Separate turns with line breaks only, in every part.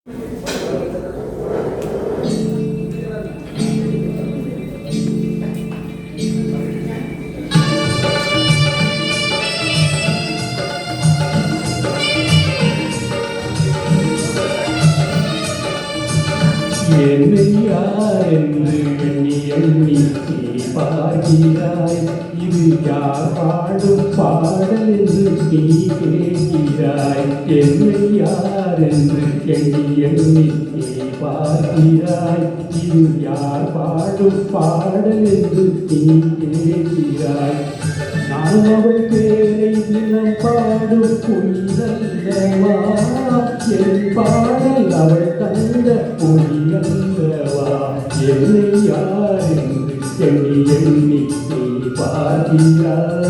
என்னை யார் என்று எண்ணி எண்ணி நீ பார்க்கிறாய். இது யார் பாடும் பாடல் என்று நீ கேட்கிறாய். என்னை யார் என்று எண்ணி எண்ணி நீ பார்க்கிறாய். இது யார் பாடும் பாடல் என்று நீ கேட்கிறாய். நான் அவள் பேரை தினம் பாடும் பொய்யல்லவா, என் பாடல் அவள் தந்த பொய்யல்லவா. என்னை யார் என்று எண்ணி எண்ணி நீ பார்க்கிறாய்.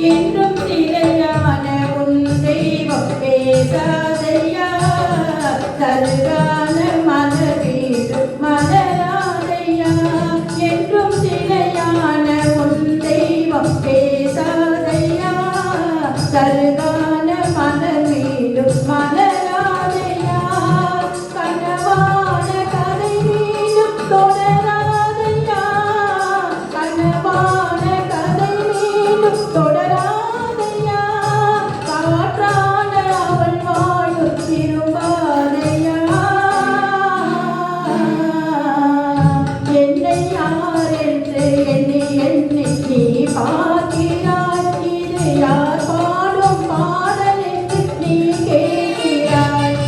என்றும் நிலையான உன் தெய்வம் பேசாதையா, கருகான மலரீடு மலராதையா. என்றும் நிலையான உன் தெய்வம் பேசாதையா, கருகான மலரீடு மலராதையா. கனவான கதை மீண்டும் தொடராதையா, கனவான கதை மீண்டும் தொடராதையா. காற்றான அவள் வாழும் திரும்பாதையா. என்னை யார் என்று எண்ணி எண்ணி நீ பார்க்கிறாய். இது யார் பாடும் பாடல் என்று நீ கேட்கிறாய்.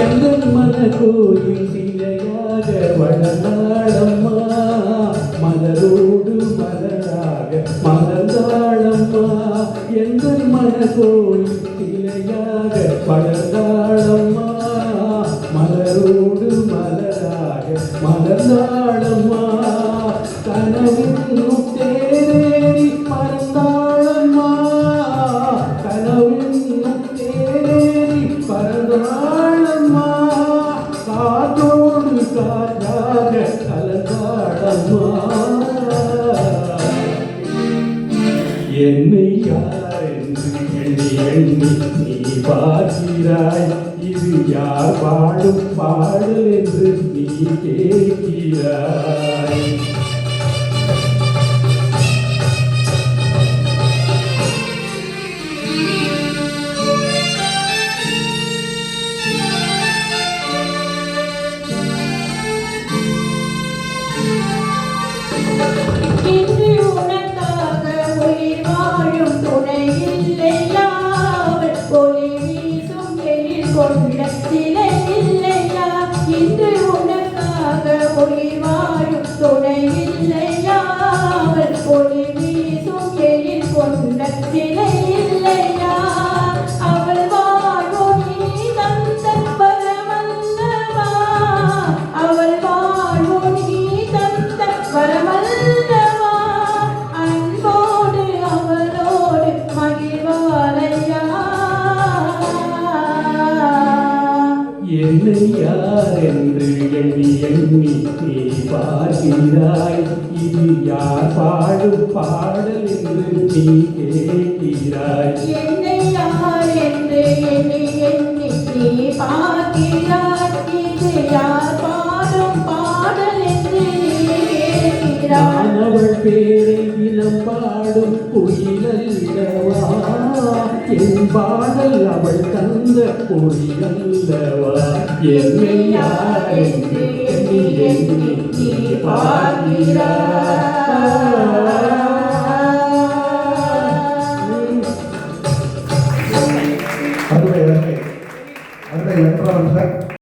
எங்கள் மன கோயில் சிலையாக வளர்ந்தாளம்மா, மலரோடு மலராக மலர்ந்தாளம்மா. எங்கள் மன கோயில் சிலையாக வளர்ந்தாளம்மா, மலரோடு மலராக மலர்ந்தாளம்மா. கனவின் தேரேறி பறந்தாளம்மா, கனவின் தேரேறி பறந்தாளம்மா. காற்றோடு காற்றாக கலந்தாளம்மா. என்னை யார் என்று எண்ணி எண்ணி நீ பார்க்கிறாய். இது யார் பாடும் பாடல் என்று நீ கேட்கிறாய்.
இன்று உனக்காக உயிர் வாழும் துணை இல்லையா, அவள் ஒளி வீசும் எழில் கொண்ட சிலை இல்லையா. இன்று உனக்காக உயிர் வாழும் துணை இல்லையா, அவள் ஒளி வீசும் எழில் கொண்ட சிலை இல்லையா. அவள் வாழ்வோ நீ தந்த வரமல்லவா, அவள் வாழ்வோ நீ தந்த வரமல்லவா. அன்போடு அவளோடு மகிழ்வாளையா.
என்னை யார் என்று எண்ணி எண்ணி நீ பார்க்கிறாய். இது யார் பாடும் பாடல் என்று நீ கேட்கிறாய்.
என்னை யார் என்று எண்ணி எண்ணி நீ பார்க்கிறாய். இது யார் பாடும் பாடல் என்று நீ கேட்கிறாய்.
நான் அவள் பேரை தினம் பாடும் குயிலல்லவா, என் பாடல் அவள் தந்த பொழியல்லவா. என்னை யார் என்று எண்ணி எண்ணி நீ பார்க்கிறாய்.
அருமை அருமை அருமை வென்றவன்